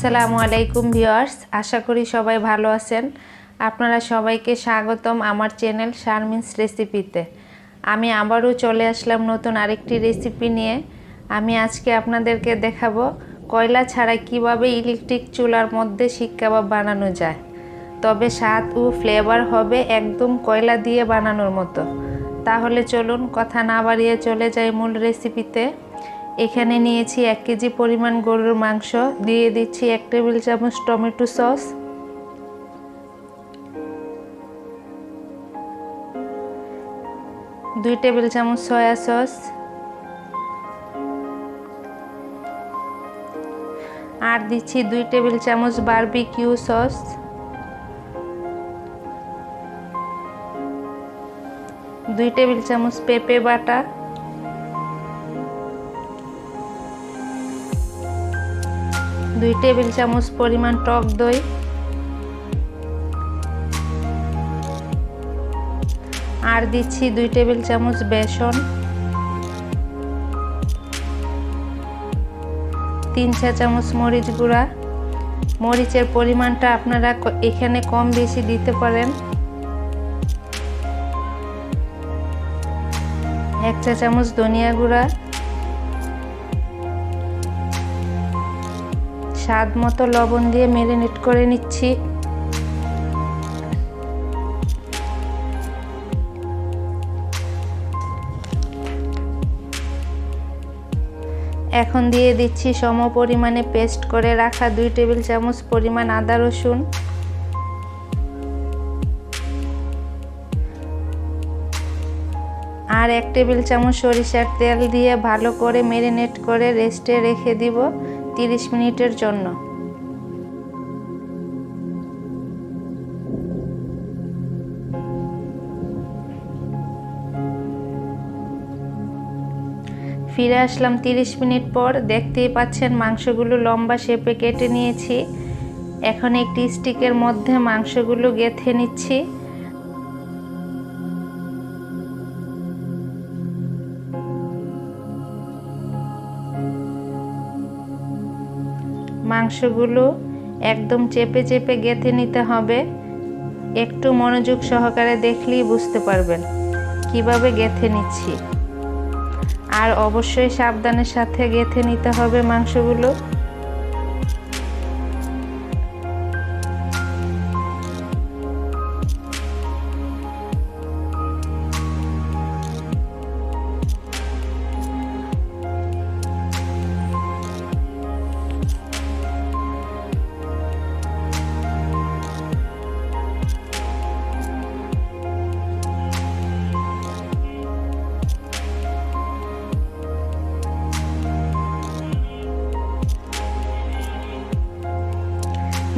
আসসালামু আলাইকুম ভিউয়ার্স, আশা করি সবাই ভালো আছেন। আপনারা সবাইকে স্বাগতম আমার চ্যানেল শারমিনস রেসিপিতে। আমি আবারও চলে আসলাম নতুন আরেকটি রেসিপি নিয়ে। আমি আজকে আপনাদেরকে দেখাবো কয়লা ছাড়া কিভাবে ইলেকট্রিক চুলার মধ্যে শিক কাবাব বানানো যায়, তবে স্বাদ ও ফ্লেভার হবে একদম কয়লা দিয়ে বানানোর মতো। তাহলে চলুন কথা না বাড়িয়ে চলে যাই মূল রেসিপিতে। এখানে নিয়েছি 1 কেজি পরিমাণ গরুর মাংস, দিয়ে দিচ্ছি 1 টেবিল চামচ টমেটো সস, দুই টেবিল চামচ সয়া সস, আর দিচ্ছি 2 টেবিল চামচ বারবিকিউ সস, দুই টেবিল চামচ পেঁপে বাটা, 2 টেবিল চামচ পরিমাণ টক দই, আর দিচ্ছি 2 টেবিল চামচ বেসন, 3 চা চামচ মরিচ গুঁড়া। মরিচের পরিমাণটা আপনারা এখানে কম বেশি দিতে পারেন। 1 চা চামচ ধনিয়া গুঁড়া, স্বাদ মতো লবণ দিয়ে ম্যারিনেট করে নিচ্ছি। এখন দিয়ে দিচ্ছি সম পরিমাণে পেস্ট করে রাখা 2 টেবিল চামচ পরিমাণ আদা রসুন, আর 1 টেবিল চামচ সরিষার তেল দিয়ে ভালো করে ম্যারিনেট করে রেস্টে রেখে দিব 30 মিনিটের জন্য। ফিরে আসলাম 30 মিনিট পর। দেখতেই পাচ্ছেন মাংসগুলো লম্বা শেপে কেটে নিয়েছি। এখন একটি স্টিকের মধ্যে মাংসগুলো গেঁথে নিচ্ছি। মাংসগুলো একদম চেপে চেপে গেঁথে নিতে হবে। একটু মনোযোগ সহকারে দেখলেই বুঝতে পারবেন কিভাবে গেঁথে নিচ্ছি। আর অবশ্যই সাবধানের সাথে গেঁথে নিতে হবে মাংসগুলো।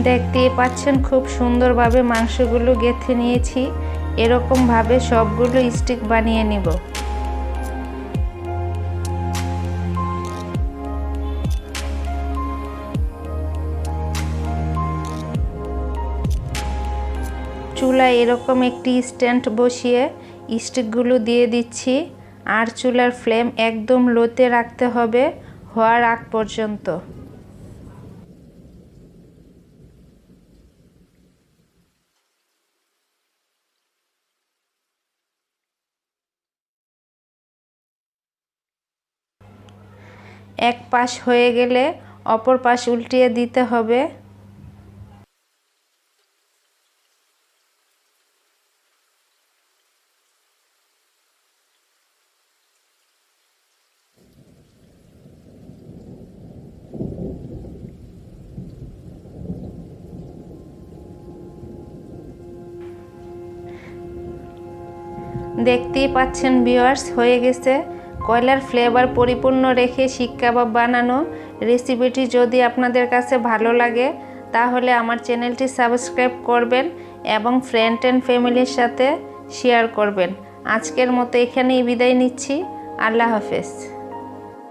দেখতেই পাচ্ছেন খুব সুন্দরভাবে মাংসগুলো গেঁথে নিয়েছি। এরকম ভাবে সবগুলো স্টিক বানিয়ে নিব। চুলায় এরকম একটি স্ট্যান্ড বসিয়ে স্টিকগুলো দিয়ে দিচ্ছি, আর চুলার ফ্লেম একদম লোতে রাখতে হবে হওয়ার আগ পর্যন্ত। এক পাশ হয়ে গেলে অপর পাশ উল্টিয়ে দিতে হবে। দেখতেই পাচ্ছেন ভিউয়ার্স, হয়ে গেছে। কয়লার ফ্লেভার পরিপূর্ণ রেখে শিক কাবাব বানানো রেসিপিটি যদি আপনাদের কাছে ভালো লাগে তাহলে আমার চ্যানেলটি সাবস্ক্রাইব করবেন এবং ফ্রেন্ড অ্যান্ড ফ্যামিলির সাথে শেয়ার করবেন। আজকের মতো এখানেই বিদায় নিচ্ছি। আল্লাহ হাফেজ।